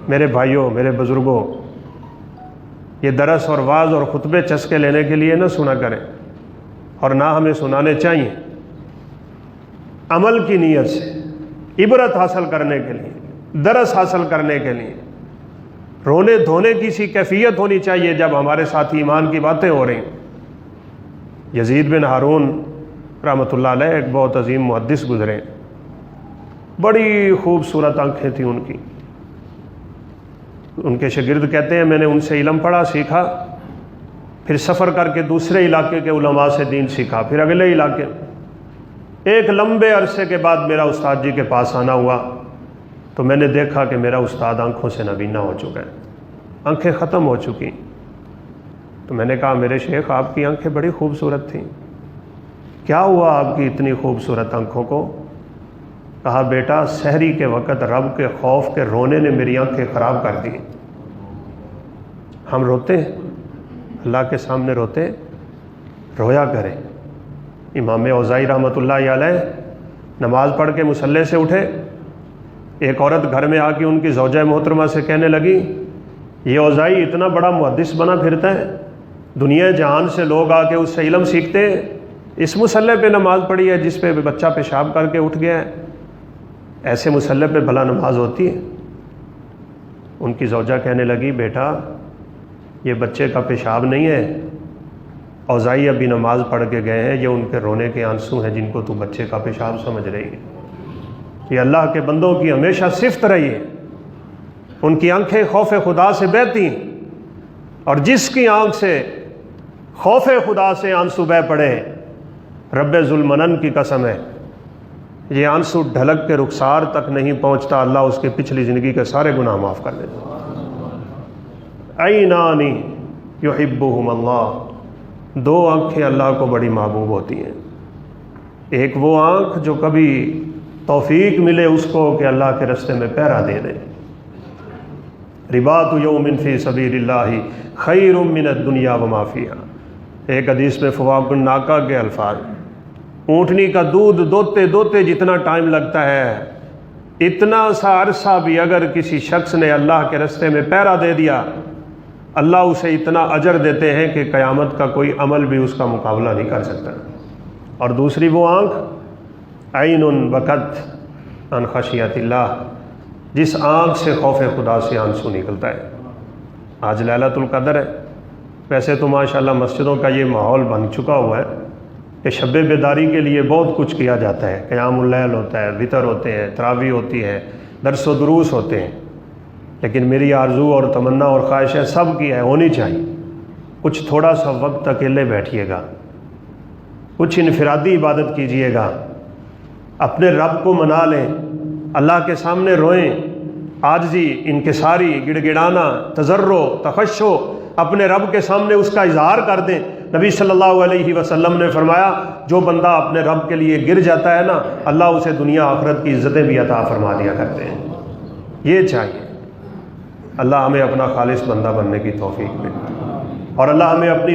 میرے بھائیوں، میرے بزرگوں، یہ درس اور واعظ اور خطبے چسکے لینے کے لیے نہ سنا کریں، اور نہ ہمیں سنانے چاہیے، عمل کی نیت سے، عبرت حاصل کرنے کے لیے، درس حاصل کرنے کے لیے۔ رونے دھونے کی سی کیفیت ہونی چاہیے جب ہمارے ساتھ ایمان کی باتیں ہو رہی ہیں۔ یزید بن ہارون رحمۃ اللہ علیہ ایک بہت عظیم محدث گزرے، بڑی خوبصورت آنکھیں تھیں ان کی۔ ان کے شاگرد کہتے ہیں میں نے ان سے علم پڑھا، سیکھا، پھر سفر کر کے دوسرے علاقے کے علماء سے دین سیکھا، پھر اگلے علاقے۔ ایک لمبے عرصے کے بعد میرا استاد جی کے پاس آنا ہوا تو میں نے دیکھا کہ میرا استاد آنکھوں سے نابینا ہو چکا ہے، آنکھیں ختم ہو چکی۔ تو میں نے کہا میرے شیخ آپ کی آنکھیں بڑی خوبصورت تھیں، کیا ہوا آپ کی اتنی خوبصورت آنکھوں کو؟ کہا بیٹا سحری کے وقت رب کے خوف کے رونے نے میری آنکھیں خراب کر دی۔ ہم روتے ہیں، اللہ کے سامنے روتے، رویا کریں۔ امام اوزاعی رحمۃ اللہ علیہ نماز پڑھ کے مصلی سے اٹھے، ایک عورت گھر میں آ کے ان کی زوجہ محترمہ سے کہنے لگی یہ اوزاعی اتنا بڑا محدث بنا پھرتا ہے، دنیا جہان سے لوگ آ کے اس سے علم سیکھتے ہیں، اس مصلی پہ نماز پڑھی ہے جس پہ بچہ پیشاب کر کے اٹھ گیا ہے، ایسے مصلی پہ بھلا نماز ہوتی ہے؟ ان کی زوجہ کہنے لگی بیٹا یہ بچے کا پیشاب نہیں ہے، اوزاعی ابھی نماز پڑھ کے گئے ہیں، یہ ان کے رونے کے آنسو ہیں جن کو تو بچے کا پیشاب سمجھ رہی ہے۔ یہ اللہ کے بندوں کی ہمیشہ صفت رہی ہے، ان کی آنکھیں خوف خدا سے بہتی ہیں، اور جس کی آنکھ سے خوف خدا سے آنسو بہ پڑے، رب ذوالمنن کی قسم ہے یہ آنسو ڈھلک کے رخسار تک نہیں پہنچتا، اللہ اس کے پچھلی زندگی کے سارے گناہ معاف کر دیتا۔ عینانی یحبہم اللہ، دو آنکھیں اللہ کو بڑی محبوب ہوتی ہیں، ایک وہ آنکھ جو کبھی توفیق ملے اس کو کہ اللہ کے رستے میں پہرا دے دے۔ رباط یوم فی سبیل اللہ خیر من الدنیا وما فیہا، ایک حدیث میں فواق الناقہ کے الفاظ، اونٹنی کا دودھ دوتے دوتے جتنا ٹائم لگتا ہے، اتنا سا عرصہ بھی اگر کسی شخص نے اللہ کے رستے میں پہرا دے دیا، اللہ اسے اتنا اجر دیتے ہیں کہ قیامت کا کوئی عمل بھی اس کا مقابلہ نہیں کر سکتا۔ اور دوسری وہ آنکھ عین بکت عن خشیت اللہ، جس آنکھ سے خوف خدا سے آنسو نکلتا ہے۔ آج لیلۃ القدر ہے، ویسے تو ماشاءاللہ مسجدوں کا یہ ماحول بن چکا ہوا ہے کہ شب بیداری کے لیے بہت کچھ کیا جاتا ہے، قیام اللیل ہوتا ہے، وتر ہوتے ہیں، تراویح ہوتی ہے، درس و دروس ہوتے ہیں، لیکن میری آرزو اور تمنا اور خواہش ہے سب کی ہے، ہونی چاہیے، کچھ تھوڑا سا وقت اکیلے بیٹھیے گا، کچھ انفرادی عبادت کیجئے گا، اپنے رب کو منا لیں، اللہ کے سامنے روئیں، عاجزی، انکساری، گڑ گڑانا، تضرع، تخشع، اپنے رب کے سامنے اس کا اظہار کر دیں۔ نبی صلی اللہ علیہ وسلم نے فرمایا جو بندہ اپنے رب کے لیے گر جاتا ہے نا، اللہ اسے دنیا آخرت کی عزتیں بھی عطا فرما دیا کرتے ہیں۔ یہ چاہیے، اللہ ہمیں اپنا خالص بندہ بننے کی توفیق دے، اور اللہ ہمیں اپنی